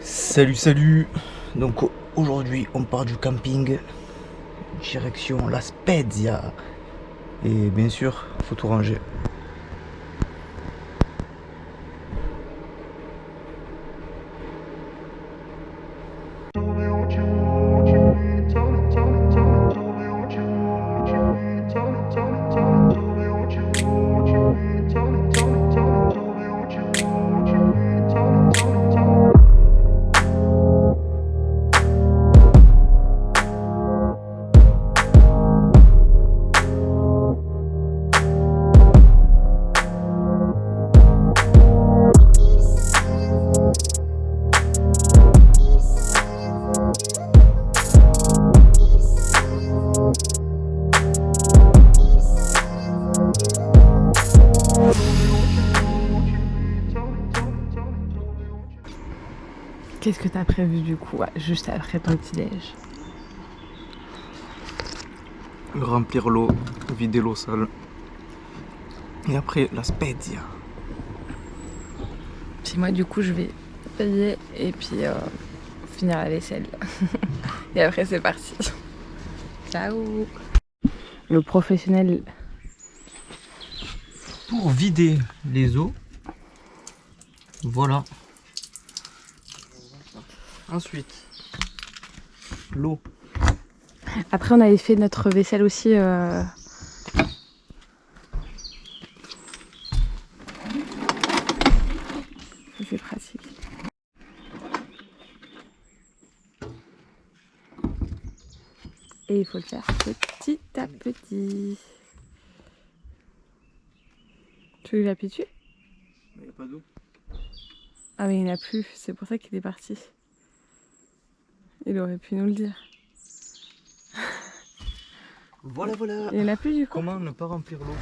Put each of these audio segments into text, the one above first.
Salut, salut. Donc aujourd'hui on part du camping direction La Spezia et bien sûr faut tout ranger. Qu'est-ce que t'as prévu du coup, juste après ton petit-déj? Remplir l'eau, vider l'eau sale. Et après La Spezia. Puis moi du coup je vais payer et puis finir la vaisselle. Et après c'est parti. Ciao. Le professionnel. Pour vider les eaux, voilà. Ensuite, l'eau. Après on avait fait notre vaisselle aussi. C'est pratique. Et il faut le faire petit à petit. Tu veux que j'appuie dessus? Il n'y a pas d'eau. Ah mais il n'y en a plus, c'est pour ça qu'il est parti. Il aurait pu nous le dire. Voilà, voilà. Il n'y en a plus du coup. Comment ne pas remplir l'eau?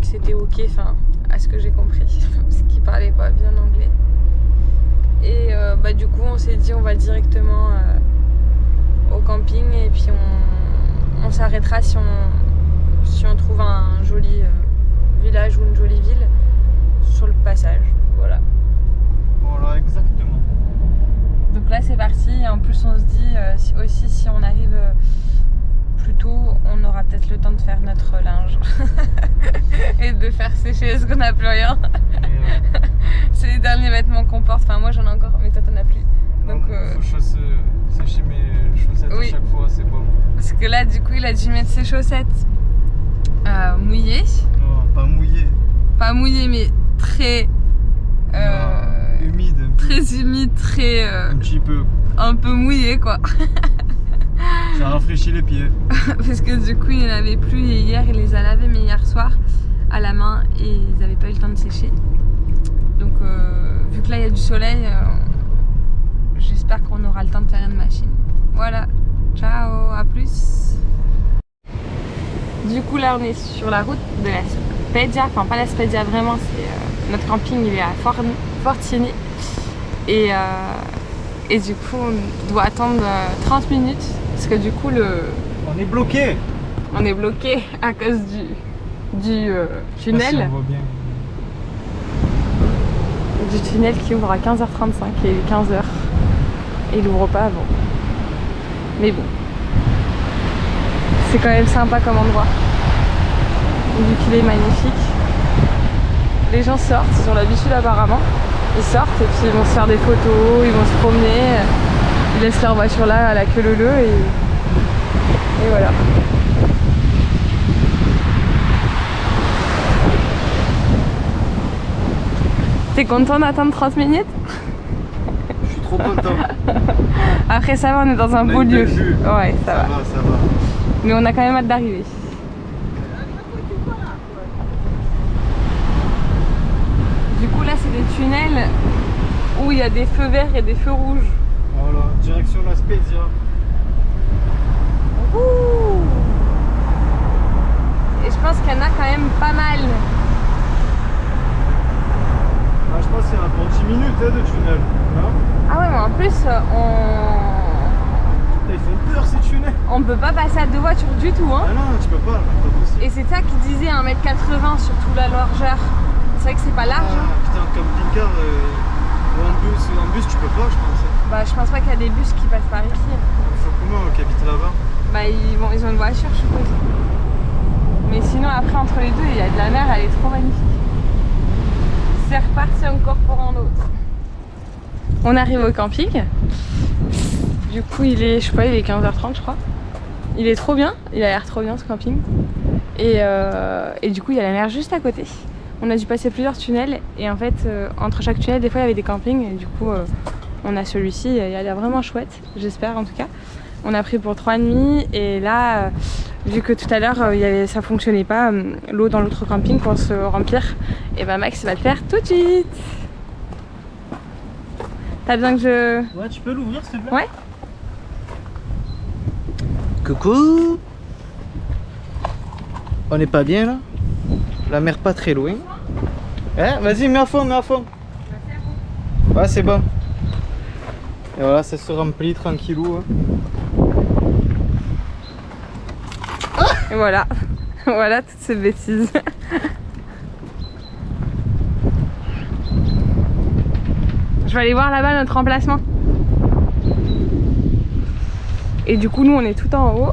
C'était ok, enfin à ce que j'ai compris, parce qu'il parlait pas bien anglais. Et du coup on s'est dit on va directement au camping et puis on s'arrêtera si on trouve un joli village ou une jolie ville sur le passage. Voilà. Voilà, exactement. Donc là c'est parti et en plus on se dit aussi si on arrive plus tôt, on aura peut-être le temps de faire notre linge et de faire sécher parce qu'on n'a plus rien. C'est les derniers vêtements qu'on porte, enfin moi j'en ai encore mais toi t'en as plus. Donc faut sécher mes chaussettes à chaque fois, c'est bon. Parce que là du coup il a dû mettre ses chaussettes mouillées. Non, pas mouillées. Pas mouillées mais très humide. Très humide, très un petit peu. Un peu mouillé quoi. Ça rafraîchit les pieds. Parce que du coup il n'y en avait plus et hier il les a lavés mais hier soir à la main et ils n'avaient pas eu le temps de sécher. Donc vu que là il y a du soleil, j'espère qu'on aura le temps de faire une machine. Voilà, ciao, à plus. Du coup là on est sur la route de La Spezia, enfin pas La Spezia vraiment, c'est notre camping il est à Fortieni et du coup on doit attendre 30 minutes parce que du coup on est bloqué. On est bloqué à cause du tunnel. Si on voit bien. Du tunnel qui ouvre à 15h35 et 15h et il ouvre pas avant. Mais bon, c'est quand même sympa comme endroit vu qu'il est magnifique. Les gens sortent, ils ont l'habitude apparemment, ils sortent et puis ils vont se faire des photos, ils vont se promener, ils laissent leur voiture là à la queue leu et voilà. T'es content d'attendre 30 minutes? Je suis trop content. Après ça va, on est dans un beau lieu. Ouais, ça va. Ça va. Mais on a quand même hâte d'arriver. Du coup là c'est des tunnels où il y a des feux verts et des feux rouges. Voilà, direction La Spezia. Ouh. Et je pense qu'il y en a quand même pas mal. Ah, je pense qu'il y en a pour 10 minutes de tunnel. Non? Ah ouais, mais en plus Ils font peur ces tunnels. on peut pas passer à deux voitures du tout hein. Ah non, tu peux pas, pas possible. Et c'est ça qui disait 1m80 sur toute la largeur. C'est vrai que c'est pas large. Ah, putain, en camping-car ou en bus tu peux pas je pense. Bah je pense pas qu'il y a des bus qui passent par ici. Faut comment qui habite là-bas? Bah ils ont une voiture je suppose. Mais sinon après entre les deux il y a de la mer, elle est trop magnifique. C'est reparti encore pour un autre. On arrive au camping. Du coup il est, je sais pas, il est 15h30 je crois. Il est trop bien, il a l'air trop bien ce camping. Et du coup il y a la mer juste à côté. On a dû passer plusieurs tunnels et en fait entre chaque tunnel des fois il y avait des campings et du coup on a celui-ci, il a l'air vraiment chouette, j'espère en tout cas. On a pris pour 3 nuits et là vu que tout à l'heure ça fonctionnait pas, l'eau dans l'autre camping pour se remplir, et bah Max va le faire tout de suite. T'as besoin que je... Ouais, tu peux l'ouvrir s'il te plaît? Ouais. Coucou. On n'est pas bien là? La mer pas très loin. Eh, vas-y, mets à fond, mets à fond. Ouais, c'est bon. Et voilà, ça se remplit tranquillou. Et voilà. Voilà toutes ces bêtises. Je vais aller voir là-bas notre emplacement. Et du coup nous on est tout en haut.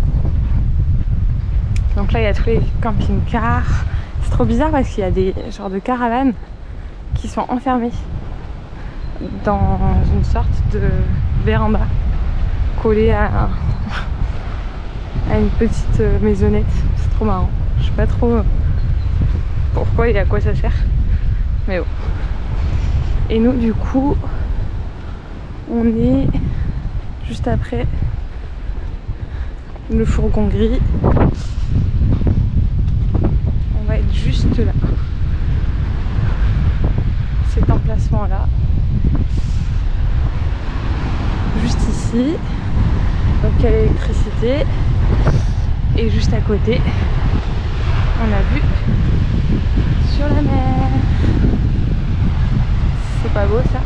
Donc là il y a tous les camping-cars. C'est trop bizarre parce qu'il y a des genres de caravanes qui sont enfermées dans une sorte de véranda collée à une petite maisonnette. C'est trop marrant. Je sais pas trop pourquoi et à quoi ça sert. Mais bon. Et nous du coup on est juste après le fourgon gris. On va être juste là. Cet emplacement là. Juste ici. Donc il y a l'électricité. Et juste à côté, on a vue sur la mer. C'est pas beau ça?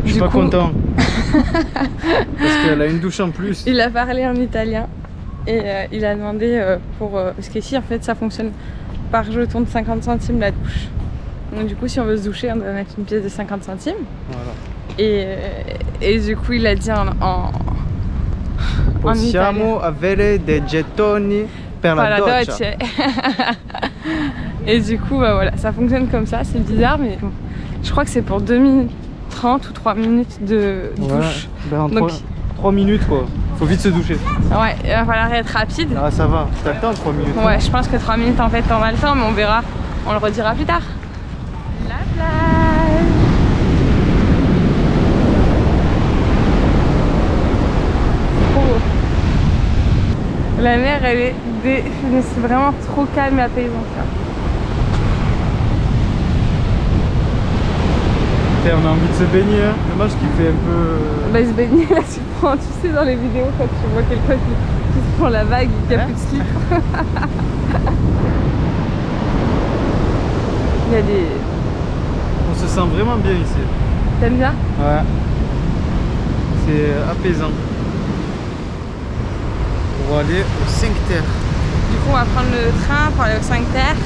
Je suis pas content. Parce qu'elle a une douche en plus. Il a parlé en italien et il a demandé pour... parce qu'ici en fait ça fonctionne par jeton de 50 centimes la douche. Donc du coup si on veut se doucher on doit mettre une pièce de 50 centimes. Voilà. Et du coup il a dit en Possiamo avere dei gettoni per la doccia. Et du coup bah voilà, ça fonctionne comme ça, c'est bizarre mais bon, je crois que c'est pour 2 minutes 30 ou 3 minutes de douche. Ben donc 3 minutes quoi, faut vite se doucher. Ouais, il va falloir être rapide. Ah ça va, t'as le temps 3 minutes. Ouais, je pense que 3 minutes en fait on a le temps mais on verra, on le redira plus tard. La plage. La mer elle est c'est vraiment trop calme et apaisant ça. On a envie de se baigner, hein. Dommage qu'il fait un peu... Bah se baigner là tu prends, tu sais dans les vidéos quand tu vois quelqu'un qui se prend la vague et qui a plus de slip. Il y a des... On se sent vraiment bien ici. T'aimes bien? Ouais. C'est apaisant. On va aller au 5 Terre. Du coup on va prendre le train pour aller au 5 Terre.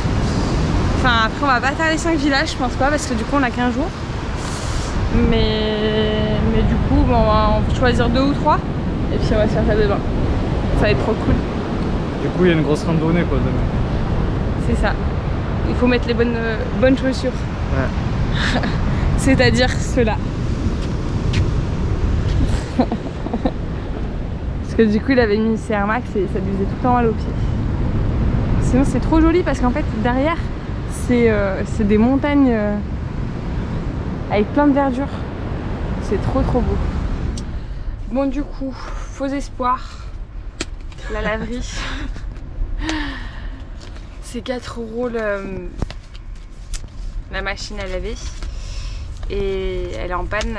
Enfin après on va pas faire les 5 villages je pense pas parce que du coup on a qu'un jour. Mais du coup bon, on va choisir 2 ou 3 et puis on va se faire ça demain. Ça va être trop cool. Du coup il y a une grosse randonnée quoi demain. C'est ça. Il faut mettre les bonnes chaussures. Ouais. C'est-à-dire ceux-là. Parce que du coup il avait mis ses Air Max et ça lui faisait tout le temps mal aux pieds. Sinon c'est trop joli parce qu'en fait derrière c'est des montagnes avec plein de verdure. C'est trop beau. Bon du coup, faux espoir. La laverie. C'est 4 € la machine à laver. Et elle est en panne.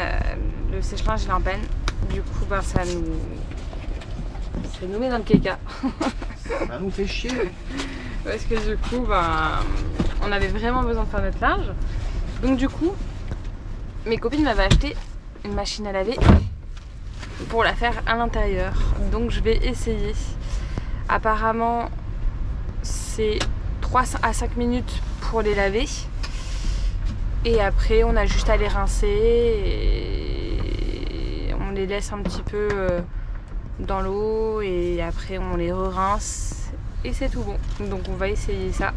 Le sèche-linge est en panne. Du coup, ben, ça nous met dans le caca. Ça nous fait chier. Parce que du coup, ben, on avait vraiment besoin de faire notre linge. Donc du coup, mes copines m'avaient acheté une machine à laver pour la faire à l'intérieur. Donc je vais essayer. Apparemment, c'est 3 à 5 minutes pour les laver. Et après, on a juste à les rincer et on les laisse un petit peu dans l'eau et après on les re-rince et c'est tout bon. Donc on va essayer ça.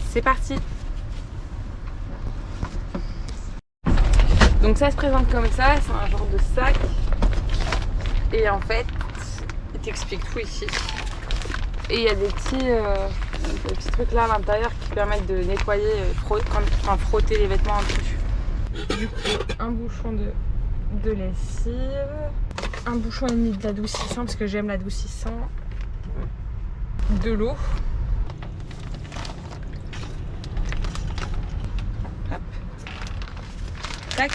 C'est parti. Donc ça se présente comme ça, c'est un genre de sac. Et en fait, il t'explique tout ici. Et il y a des petits trucs là à l'intérieur qui permettent de nettoyer, frotter les vêtements dessus. Du coup, un bouchon de lessive, un bouchon et demi d'adoucissant parce que j'aime l'adoucissant, de l'eau. Hop. Tac.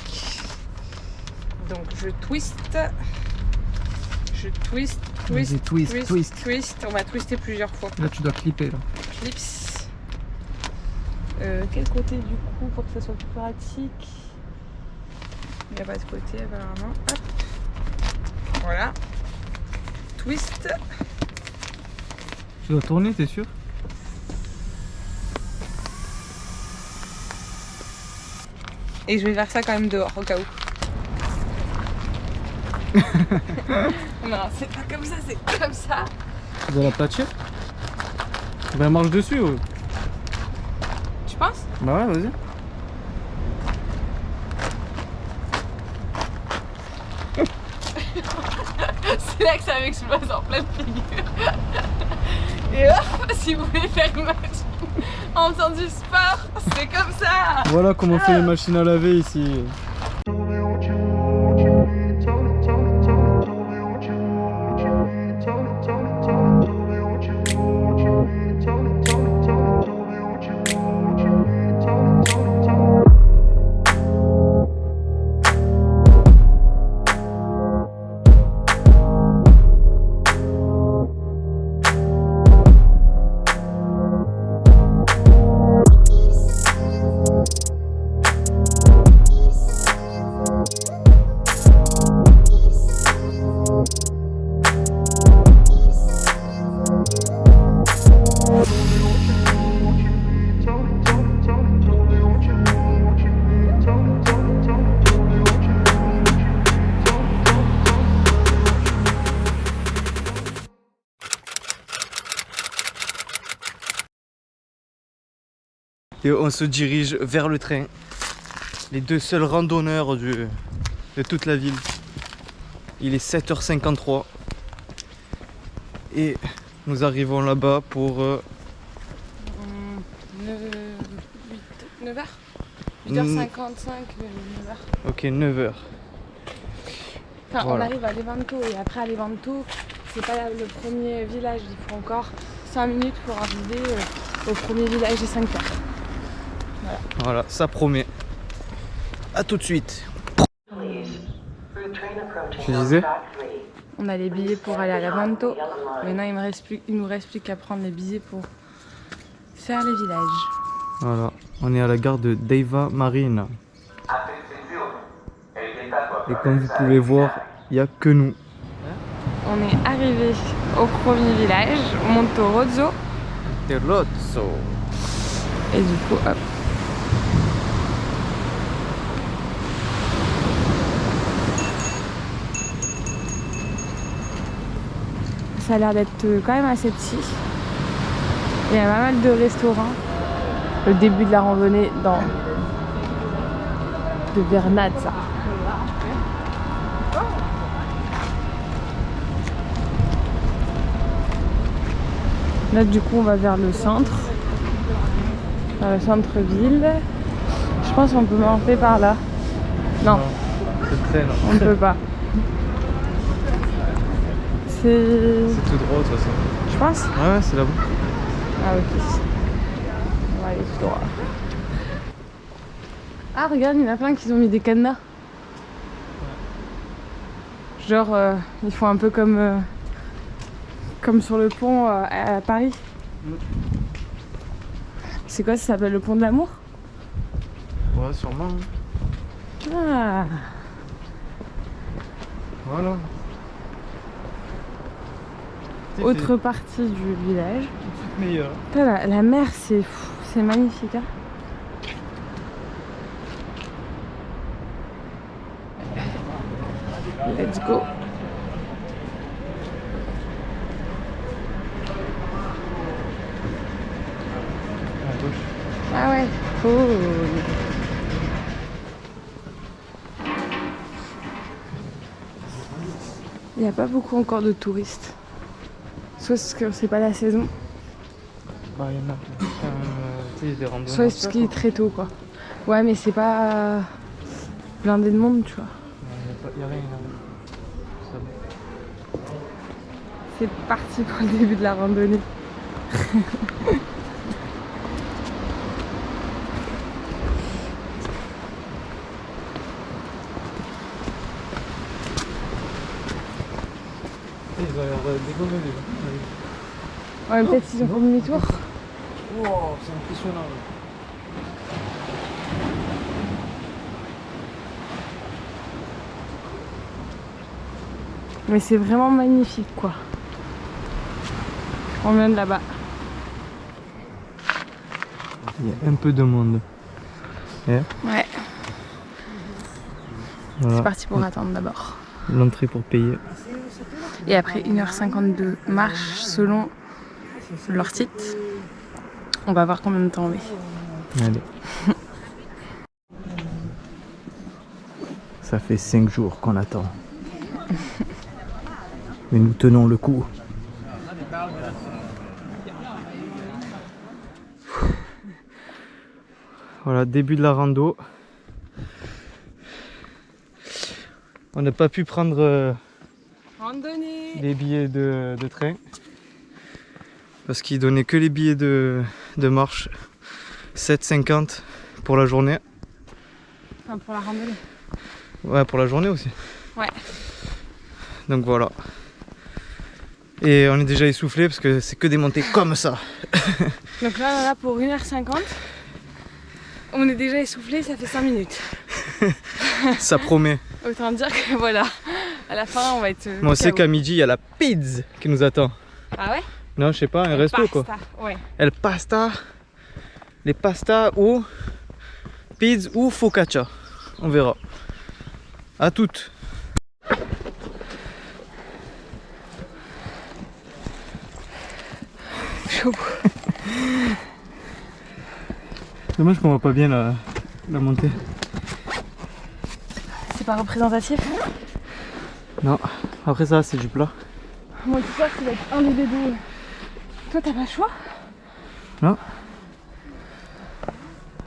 Donc je twist. Twist. On va twister plusieurs fois. Là, tu dois clipper. Là. Clips. Quel côté du coup pour que ça soit plus pratique? Il n'y a pas de côté apparemment. Hop. Voilà. Twist. Tu dois tourner, t'es sûr? Et je vais faire ça quand même dehors au cas où. Non, c'est pas comme ça, c'est comme ça. Tu dois la patcher? Ben marche dessus. Ouais. Tu penses? Bah ouais, vas-y. C'est là que ça m'explose en pleine figure. Et hop, si vous voulez faire une machine en faisant du sport, c'est comme ça. Voilà comment on fait les machines à laver ici. Et on se dirige vers le train. Les deux seuls randonneurs de toute la ville. Il est 7h53. Et nous arrivons là-bas pour... 9h 8h55, 9h. Ok, 9h. Enfin, Voilà. on arrive à Levanto et après à Levanto, c'est pas le premier village. Il faut encore 5 minutes pour arriver au premier village des 5 heures. Voilà, ça promet. A tout de suite. Tu disais? On a les billets pour aller à Levanto. Maintenant, il nous reste plus qu'à prendre les billets pour faire les villages. Voilà, on est à la gare de Deiva Marina. Et comme vous pouvez voir, il n'y a que nous. On est arrivé au premier village, Monterozzo. Monterozzo. Et du coup, hop. Ça a l'air d'être quand même assez petit. Il y a pas mal de restaurants. Le début de la randonnée de Vernazza. Là du coup on va vers le centre. Dans le centre-ville. Je pense qu'on peut monter par là. Non, c'est très long. on ne peut pas. C'est tout droit de toute façon. Je pense. Ouais, c'est là-bas. Ah ok. On va aller tout droit. Ah regarde, il y en a plein qui ont mis des cadenas. Genre, ils font un peu comme sur le pont à Paris. C'est quoi, ça s'appelle le pont de l'amour? Ouais, sûrement. Ah. Voilà. Autre partie du village. Tout meilleur. Putain, la mer, c'est magnifique. Hein. Let's go. À gauche. Ah ouais, cool. Il n'y a pas beaucoup encore de touristes. Soit parce que c'est pas la saison, Bah, il y en a. Tu sais, des randonnées. soit parce qu'il est très tôt quoi. Ouais, mais c'est pas blindé de monde, tu vois. Il y a rien. C'est parti pour le début de la randonnée. Ils ont l'air dégommés déjà. Ouais, peut-être qu'ils ont fait demi-tour. Wow, c'est impressionnant. Mais c'est vraiment magnifique quoi. On vient de là-bas. Il y a un peu de monde. Ouais. Voilà. C'est parti pour attendre d'abord. L'entrée pour payer. Et après 1h52 de marche selon leur site, on va voir combien de temps on est. Allez. Ça fait 5 jours qu'on attend. Mais nous tenons le coup. Voilà, début de la rando. On n'a pas pu prendre les billets de train. Parce qu'ils donnaient que les billets de marche. 7,50 pour la journée. Enfin, pour la randonnée. Ouais, pour la journée aussi. Ouais. Donc voilà. Et on est déjà essoufflé parce que c'est que des montées comme ça. Donc là, on est là pour 1h50. On est déjà essoufflé, ça fait 5 minutes. Ça promet. Autant dire que voilà, à la fin, on va être. Moi, on sait qu'à midi, il y a la pizza qui nous attend. Ah ouais? Non, je sais pas, un resto quoi. Ouais. El pasta. Les pastas ou pizza ou focaccia. On verra. À toutes. Chaud. Dommage qu'on voit pas bien la montée. C'est pas représentatif? Non, après ça c'est du plat. Moi tout ça, ça va être un des deux. Toi t'as pas le choix? Non.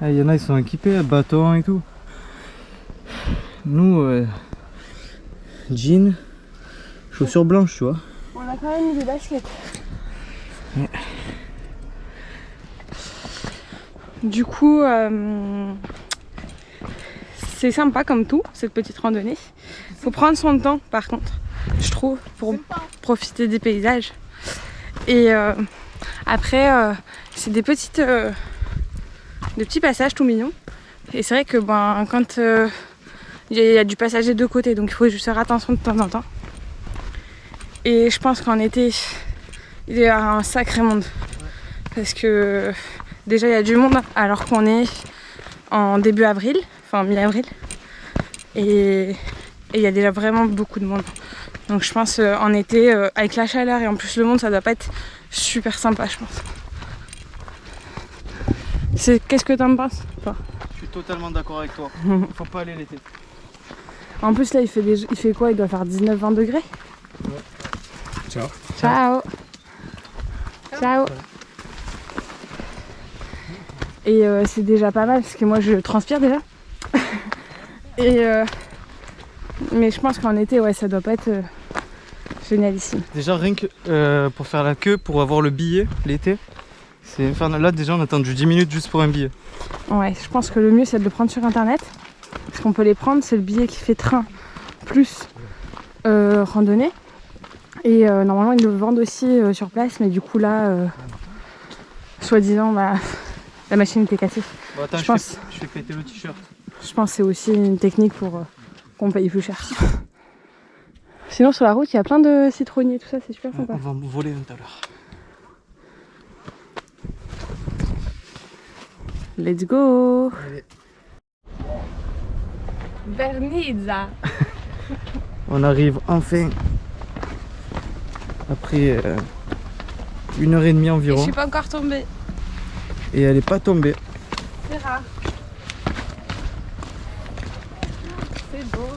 Il y en a ils sont équipés, bâtons et tout. Nous, jeans, chaussures blanches tu vois. On a quand même mis des baskets. Ouais. Du coup, c'est sympa comme tout, cette petite randonnée. Faut prendre son temps par contre, je trouve, pour profiter des paysages. Et après, c'est des petits passages tout mignons. Et c'est vrai que quand il y a du passage des deux côtés, donc il faut juste faire attention de temps en temps. Et je pense qu'en été, il y a un sacré monde. Parce que déjà il y a du monde alors qu'on est en début avril, enfin mi-avril. Et il y a déjà vraiment beaucoup de monde. Donc je pense en été, avec la chaleur et en plus le monde, ça doit pas être super sympa je pense. Qu'est-ce que t'en penses toi? Je suis totalement d'accord avec toi. Faut pas aller l'été. En plus là il fait quoi? Il doit faire 19-20 degrés. Ouais. Ciao. Ciao. Ciao. Et c'est déjà pas mal parce que moi je transpire déjà. Et mais je pense qu'en été, ouais, ça doit pas être génialissime. Déjà rien que pour faire la queue, pour avoir le billet l'été, c'est infernal. Là déjà on a attendu 10 minutes juste pour un billet. Ouais, je pense que le mieux c'est de le prendre sur internet. Parce qu'on peut les prendre, c'est le billet qui fait train plus randonnée. Et normalement ils le vendent aussi sur place, mais du coup là, soi-disant, bah, la machine était cassée. Bon, attends, je fais péter le t-shirt. Je pense que c'est aussi une technique pour qu'on paye plus cher. Sinon sur la route il y a plein de citronniers, tout ça, c'est super sympa. On va me voler tout à l'heure. Let's go. Allez. Vernizza. On arrive enfin après 1h30 Et environ. je suis pas encore tombée. Et elle est pas tombée. C'est rare. C'est beau.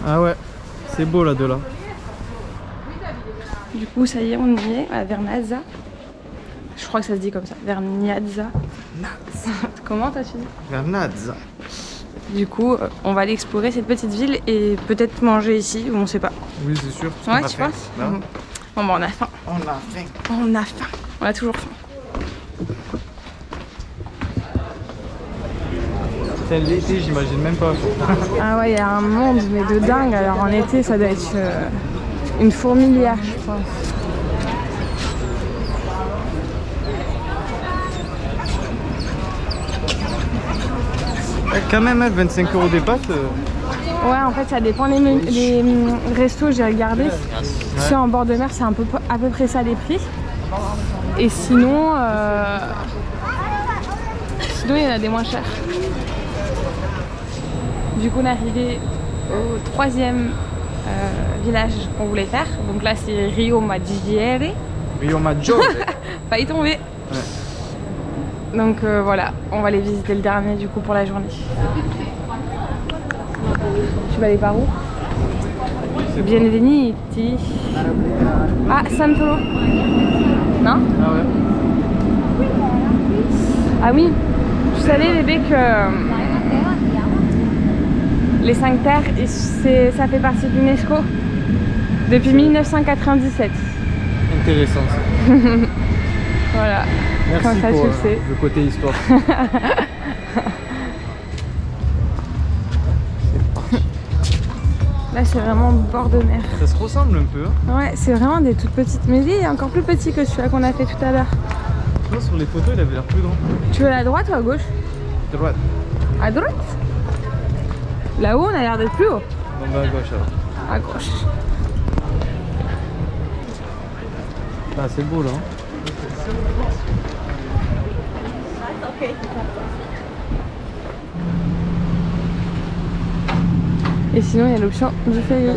Ah ouais, c'est beau là de là. Du coup, ça y est, on y est à Vernazza. Je crois que ça se dit comme ça. Vernazza. Comment t'as dit? Vernazza. Du coup, on va aller explorer cette petite ville et peut-être manger ici, ou on sait pas. Oui, c'est sûr. Ouais, tu penses? Bah. Bon, bah, on a faim. On a faim. On a faim. On a toujours faim. C'est l'été, j'imagine même pas. Ah ouais, il y a un monde, mais de dingue. Alors en été, ça doit être une fourmilière, je pense. Quand même, 25 € des pâtes. Ouais, en fait, ça dépend les restos, j'ai regardé. Ceux en bord de mer, c'est à peu près ça les prix. Et sinon, il y en a des moins chers. Du coup, on est arrivé au 3e village qu'on voulait faire. Donc là, c'est Rio Maggiore. Rio Maggiore. Failli tomber. Ouais. Donc voilà, on va aller visiter le dernier du coup pour la journée. Tu vas aller par où? Bienvenuti. Ah, Sant'Olo. Non? Ah ouais. Ah oui, tu savais bébé que les 5 terres, ça fait partie de l'UNESCO depuis 1997. Intéressant ça. Voilà. Merci comme ça, pour tu le sais. le côté histoire. Là, c'est vraiment bord de mer. Ça se ressemble un peu. Hein. Ouais, c'est vraiment des toutes petites. Mais lui, il est encore plus petit que celui-là qu'on a fait tout à l'heure. Non, sur les photos, il avait l'air plus grand. Tu veux à droite ou à gauche? Droite. À droite? Là-haut, on a l'air d'être plus haut. Bon bah à gauche alors. À gauche. Ah, c'est beau là. Hein. Et sinon, il y a l'option du ferry.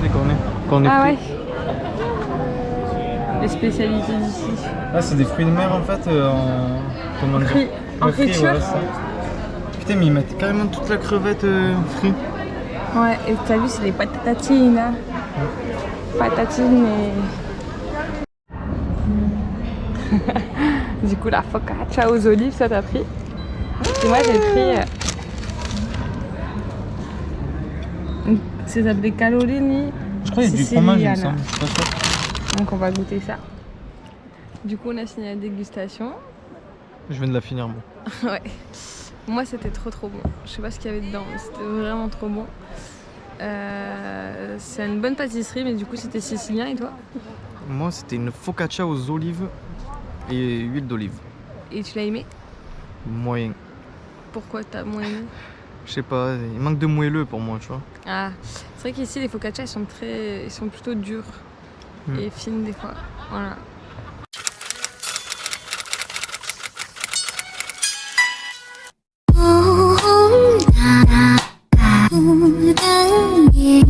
Dès qu'on est Ah pris. ouais. Les spécialités d'ici. Ah, c'est des fruits de mer en fait comment dire En friture. Ouais, ça. Putain, mais ils mettent carrément toute la crevette frite. Ouais, et t'as vu, c'est des patatines. Hein. Patatines et... Du coup, la focaccia aux olives, ça t'as pris. Et moi, j'ai pris... C'est appelé calorini. Je crois qu'il y a du fromage, il me semble. C'est pas ça. Donc, on va goûter ça. Du coup, on a signé la dégustation. Je viens de la finir, moi. Ouais. Moi, c'était trop bon. Je sais pas ce qu'il y avait dedans, mais c'était vraiment trop bon. C'est une bonne pâtisserie, mais du coup, c'était sicilien. Et toi? Moi, c'était une focaccia aux olives et huile d'olive. Et tu l'as aimé? Moyen. Pourquoi t'as moins aimé? Je sais pas, il manque de moelleux pour moi, tu vois. Ah, c'est vrai qu'ici, les focaccias, ils sont plutôt durs et fines des fois. Voilà.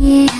Yeah.